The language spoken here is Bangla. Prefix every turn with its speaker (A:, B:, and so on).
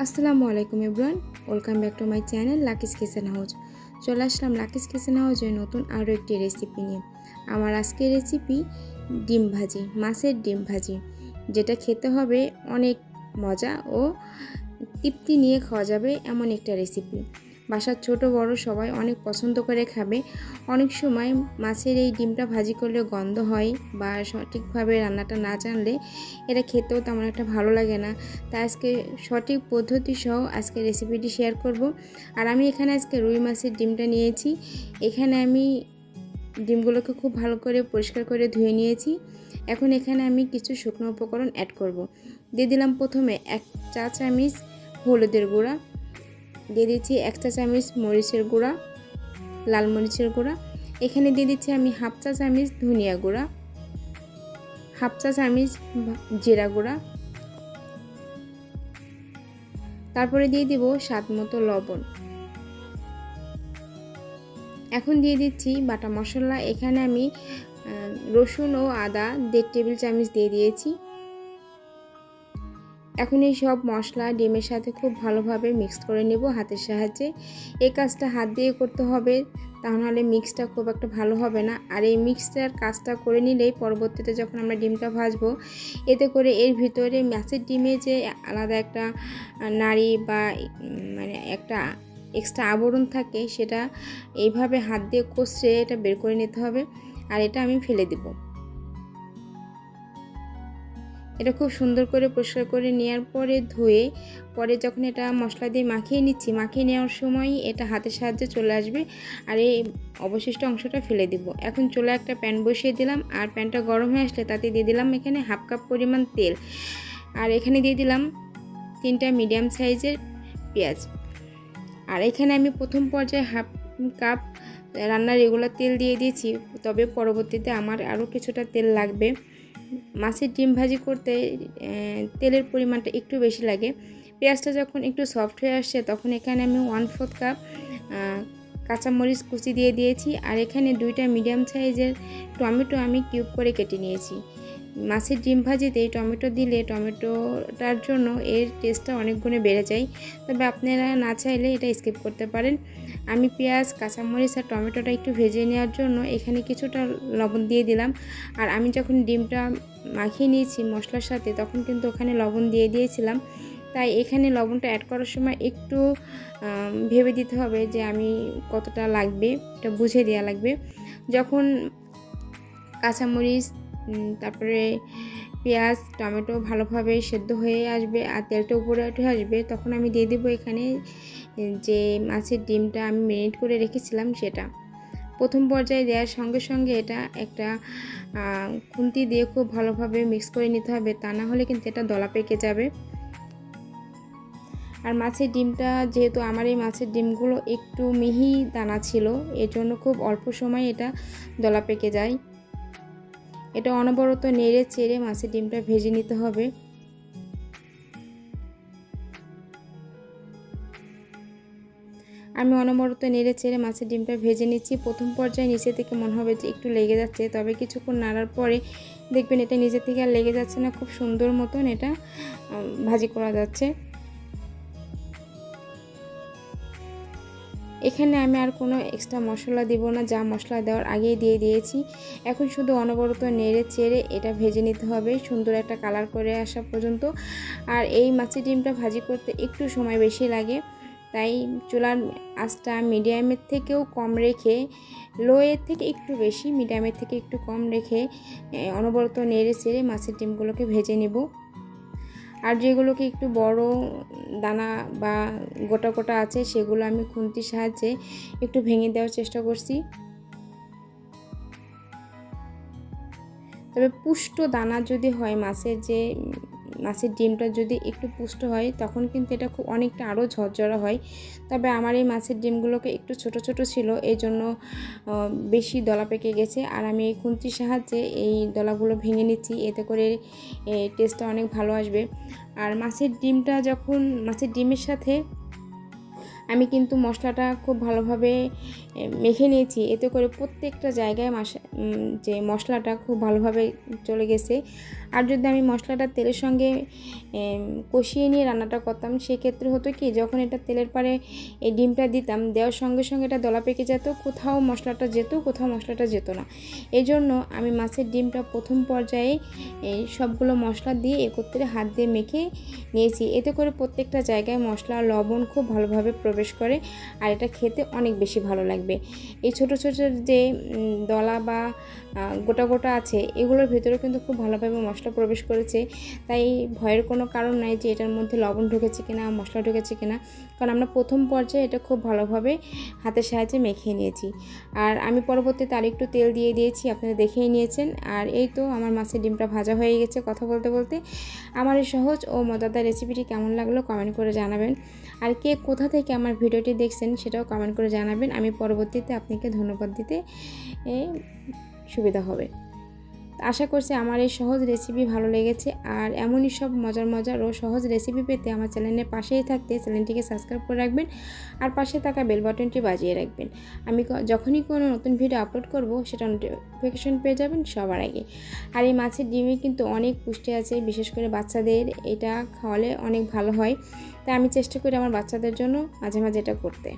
A: আসসালামু আলাইকুম everyone, welcome back to my channel Lucky's kitchen house. চলে আসলাম লাকিস কিচেন হাউসে নতুন আরও একটি রেসিপি নিয়ে। আমার আজকের রেসিপি ডিম ভাজি, মাছের ডিম ভাজি, যেটা খেতে হবে অনেক মজা ও তৃপ্তি নিয়ে খাওয়া যাবে এমন একটা রেসিপি। বাসার ছোট বড় সবাই অনেক পছন্দ করে খাবে। অনেক সময় মাছের এই ডিমটা ভাজি করলে গন্ধ হয় বা সঠিকভাবে রান্নাটা না জানলে এটা খেতেও তেমন একটা ভালো লাগে না। তাই আজকে সঠিক পদ্ধতি সহ আজকে রেসিপিটি শেয়ার করব। আর আমি এখানে আজকে রুই মাছের ডিমটা নিয়েছি। এখানে আমি ডিমগুলোকে খুব ভালো করে পরিষ্কার করে ধুয়ে নিয়েছি। এখন এখানে আমি কিছু শুকনো উপকরণ অ্যাড করব। দিয়ে দিলাম প্রথমে 1 চা চামচ হলুদের গুঁড়া, দিয়ে দিচ্ছি 1 চা চামচ মরিচের গুঁড়া, লাল মরিচের গুঁড়া। এখানে দিয়ে দিচ্ছি আমি 1/2 চা চামচ ধনিয়া গুঁড়া, 1/2 চা চামচ জিরা গুঁড়া, তারপরে দিয়ে দিব স্বাদ মতো লবণ। এখন দিয়ে দিচ্ছি বাটা মশলা। এখানে আমি রসুন ও আদা 1.5 টেবিল চামচ দিয়ে দিয়েছি। এখন এই সব মশলা ডিমের সাথে খুব ভালোভাবে মিক্স করে নেব হাতের সাহায্যে। এই কাজটা হাত দিয়ে করতে হবে, তাহলে মিক্সটা খুব একটা ভালো হবে না। আর এই মিক্সটার কাজটা করে নিলেই পরবর্তীতে যখন আমরা ডিমটা ভাজবো, এতে করে এর ভিতরে মাছের ডিমে যে আলাদা একটা নাড়ি বা মানে একটা এক্সট্রা আবরণ থাকে, সেটা এইভাবে হাত দিয়ে কষে এটা বের করে নিতে হবে। আর এটা আমি ফেলে দেব। এটা খুব সুন্দর করে পরিষ্কার করে নেওয়ার পরে ধুয়ে পরে যখন এটা মশলা দিয়ে মাখিয়ে নিচ্ছি, মাখিয়ে নেওয়ার সময় এটা হাতের সাহায্যে চলে আসবে আর এই অবশিষ্ট অংশটা ফেলে দিব। এখন চুলা একটা প্যান বসিয়ে দিলাম, আর প্যানটা গরম হয়ে আসলে তাতে দিয়ে দিলাম এখানে 1/2 কাপ পরিমাণ তেল। আর এখানে দিয়ে দিলাম 3টা মিডিয়াম সাইজের পেঁয়াজ। আর এখানে আমি প্রথম পর্যায়ে 1/2 কাপ রান্নার রেগুলার তেল দিয়ে দিয়েছি, তবে পরবর্তীতে আমার আরও কিছুটা তেল লাগবে। মাছের ডিম ভাজি করতে তেলের পরিমাণটা একটু বেশি লাগে। পেঁয়াজটা যখন একটু সফট হয়ে আসছে তখন এখানে আমি 1/4 কাপ কাঁচামরিচ কুচি দিয়ে দিয়েছি। আর এখানে 2টা মিডিয়াম সাইজের টমেটো আমি কিউব করে কেটে নিয়েছি। মাছের ডিম ভাজিতে টমেটো দিলে টমেটোটার জন্য এর টেস্টটা অনেক গুণে বেড়ে যায়, তবে আপনারা না চাইলে এটা স্কিপ করতে পারেন। আমি পেঁয়াজ, কাঁচামরিচ আর টমেটোটা একটু ভেজে নেওয়ার জন্য এখানে কিছুটা লবণ দিয়ে দিলাম। আর আমি যখন ডিমটা মাখিয়ে নিয়েছি মশলার সাথে তখন কিন্তু ওখানে লবণ দিয়ে দিয়েছিলাম, তাই এখানে লবণটা অ্যাড করার সময় একটু ভেবে দিতে হবে যে আমি কতটা লাগবে, এটা বুঝে দেওয়া লাগবে। যখন কাঁচামরিচ তারপরে পেঁয়াজ টমেটো ভালোভাবে সেদ্ধ হয়ে আসবে আর তেলটা উপরে উঠে আসবে, তখন আমি দিয়ে দেবো এখানে যে মাছের ডিমটা আমি ম্যারিনেট করে রেখেছিলাম সেটা। প্রথম পর্যায়ে দেওয়ার সঙ্গে সঙ্গে এটা একটা খুন্তি দিয়ে খুব ভালোভাবে মিক্স করে নিতে হবে, তা না হলে কিন্তু এটা দলা পেকে যাবে। আর মাছের ডিমটা যেহেতু আমার এই মাছের ডিমগুলো একটু মিহি দানা ছিল, এর জন্য খুব অল্প সময় এটা দলা পেকে যায়। এটা অনবরত নেড়ে চেড়ে মাছের ডিমটা ভেজে নিতে হবে। আমি অনবরত নেড়ে চেড়ে মাছের ডিমটা ভেজে নিচ্ছি। প্রথম পর্যায়ে নিচে থেকে মনে হবে যে একটু লেগে যাচ্ছে, তবে কিছুক্ষণ নাড়ার পরে দেখবেন এটা নিচে থেকে আর লেগে যাচ্ছে না, খুব সুন্দর মতন এটা ভাজি করা যাচ্ছে। এখানে আমি আর কোনো এক্সট্রা মশলা দিব না, যা মশলা দেওয়ার আগেই দিয়ে দিয়েছি। এখন শুধু অনবরত নেড়ে চেড়ে এটা ভেজে নিতে হবে সুন্দর একটা কালার করে আসা পর্যন্ত। আর এই মাছের ডিমটা ভাজি করতে একটু সময় বেশি লাগে, তাই চুলার আঁচটা মিডিয়ামের থেকেও কম রেখে, লোয়ের থেকে একটু বেশি, মিডিয়ামের থেকে একটু কম রেখে অনবরত নেড়ে চেড়ে মাছের ডিমগুলোকে ভেজে নেব। আর যেগুলোকে একটু বড় দানা বা গোটা গোটা আছে সেগুলো আমি খুন্তির সাহায্যে একটু ভেঙে দেওয়ার চেষ্টা করছি। তবে পুষ্ট দানা যদি হয়, মাছের ডিমটা যদি একটু পুষ্ট হয় তখন কিন্তু এটা খুব অনেকটা আরও ঝরঝরা হয়। তবে আমার এই মাছের ডিমগুলোকে একটু ছোট ছোট ছিল, এই জন্য বেশি দলা পেকে গেছে। আর আমি এই খুন্তির সাহায্যে এই দলাগুলো ভেঙে নিচ্ছি, এতে করে টেস্টটা অনেক ভালো আসবে। আর মাছের ডিমের সাথে আমি কিন্তু মশলাটা খুব ভালোভাবে মেখে নিয়েছি, এতে করে প্রত্যেকটা জায়গায় যে মশলাটা খুব ভালোভাবে চলে গেছে। আর যদি আমি মশলাটা তেলের সঙ্গে কষিয়ে নিয়ে রান্নাটা করতাম, সেক্ষেত্রে হতো কি, যখন এটা তেলের পারে এই ডিমটা দিতাম, দেওয়ার সঙ্গে সঙ্গে এটা দলা পেকে যেত, কোথাও মশলাটা যেত, কোথাও মশলাটা যেত না। এই জন্য আমি মাছের ডিমটা প্রথম পর্যায়ে সবগুলো মশলা দিয়ে একত্রে হাত দিয়ে মেখে নিয়েছি, এতে করে প্রত্যেকটা জায়গায় মশলা লবণ খুব ভালোভাবে প্রবেশ করে আর এটা খেতে অনেক বেশি ভালো লাগবে। এই ছোট ছোট যে দলা বা গোটা গোটা আছে, এগুলোর ভেতরে কিন্তু খুব ভালোভাবে মশলা প্রবেশ করেছে, তাই ভয়ের কোনো কারণ নাই যে এটার মধ্যে লবণ ঢুকেছে কিনা, মশলা ঢুকেছে কিনা, কারণ আমরা প্রথম পর্যায়ে এটা খুব ভালোভাবে হাতের সাহায্যে মেখে নিয়েছি। আর আমি পরবর্তীতে আরেকটু তেল দিয়ে দিয়েছি, আপনারা দেখেই নিয়েছেন। আর এই তো আমার মাছের ডিমটা ভাজা হয়ে গেছে। কথা বলতে বলতে আমার এই সহজ ও মজাদার রেসিপিটি কেমন লাগলো কমেন্ট করে জানাবেন, আর কে কোথা থেকে আমার ভিডিওটি দেখছেন সেটাও কমেন্ট করে জানাবেন। আমি পরবর্তীতে আপনাকে ধন্যবাদ দিতে সুবিধা হবে। আশা করছি আমার এই সহজ রেসিপি ভালো লেগেছে, আর এমনই সব মজার ও সহজ রেসিপি পেতে আমার চ্যানেলের পাশেই থাকতে চ্যানেলটিকে সাবস্ক্রাইব করে রাখবেন আর পাশে থাকা বেল বাটনটি বাজিয়ে রাখবেন। আমি যখনই কোনো নতুন ভিডিও আপলোড করব সেটা নোটিফিকেশন পেয়ে যাবেন সবার আগে। আর এই মাছের ডিমে কিন্তু অনেক পুষ্টি আছে, বিশেষ করে বাচ্চাদের এটা খাওয়ালে অনেক ভালো হয়, তাই আমি চেষ্টা করি আমার বাচ্চাদের জন্য মাঝে মাঝে এটা করতে।